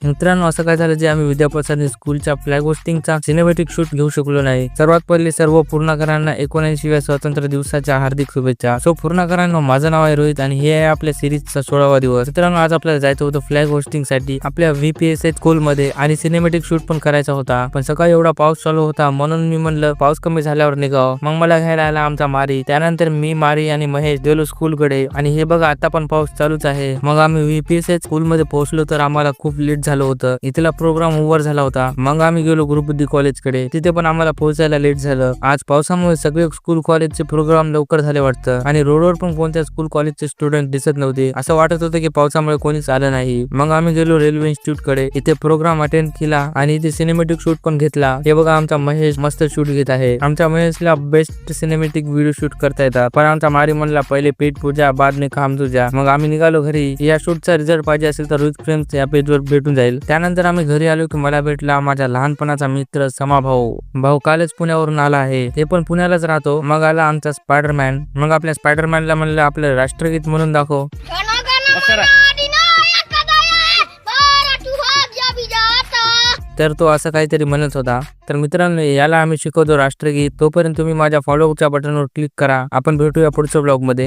मित्रांनो, असं काय झालं जे आम्ही विद्याप्रसाद स्कूलच्या फ्लॅग होस्टिंगचा सिनेमॅटिक शूट घेऊ शकलो नाही. सर्वात पहिले सर्व पूर्णकरांना 79व्या स्वातंत्र्य दिवसाच्या हार्दिक शुभेच्छा. सो पूर्णकरांनो, माझं नाव आहे रोहित आणि हे आहे आपल्या सिरीजचा 16वा दिवस. मित्रांनो, आज आपल्याला जायचं होतं फ्लॅग होस्टिंग साठी आपल्या VPSH स्कूल मध्ये आणि सिनेमॅटिक शूट पण करायचा होता. पण सकाळी एवढा पाऊस चालू होता म्हणून मी म्हणलं पाऊस कमी झाल्यावर निघाव. मग मला घ्यायला आला आमचा मारी. त्यानंतर मी, मारी आणि महेश गेलो स्कूलकडे आणि हे बघा आता पण पाऊस चालूच आहे. मग आम्ही VPSH स्कूल मध्ये पोहोचलो तर आम्हाला खूप लेट झालं होतं. इथला प्रोग्राम ओव्हर झाला होता. मग आम्ही गेलो गुरुबुद्धी कॉलेजकडे. तिथे पण आम्हाला पोहोचायला लेट झालं. आज पावसामुळे सगळे स्कूल कॉलेजचे प्रोग्राम लवकर झाले वाटतं आणि रोडवर पण कोणत्या स्कूल कॉलेजचे स्टुडंट दिसत नव्हते. असं वाटत होतं की पावसामुळे कोणीच आलं नाही. मग आम्ही गेलो रेल्वे इन्स्टिट्यूट कडे. इथे प्रोग्राम अटेंड केला आणि इथे सिनेमॅटिक शूट पण घेतला. हे बघा आमचा महेश मस्त शूट घेत आहे. आमच्या महेशला बेस्ट सिनेमॅटिक व्हिडिओ शूट करता येतात. पण आमचा मारी म्हणला पहिले पेट पूजा बाद में काम तुझा. मग आम्ही निघालो घरी. या शूटचा रिझल्ट पाहिजे असेल तर रोहित फ्रेम्स या पेजवर भेटून जाईल. त्यानंतर आम्ही घरी आलो की मला भेटला माझ्या लहानपणाचा मित्र समा भाऊ कालच पुण्यावरून आला आहे. ते पण पुण्यालाच राहतो. मग आला आमचा स्पायडरमॅन. मग आपल्या स्पायडरमॅनला म्हणलं आपलं राष्ट्रगीत म्हणून दाखव. तर तो असं काहीतरी म्हणत होता. तर मित्रांनो, याला आम्ही शिकवतो राष्ट्रगीत. तोपर्यंत तुम्ही माझ्या फॉलोच्या बटनवर क्लिक करा. आपण भेटूया पुढच्या ब्लॉग मध्ये.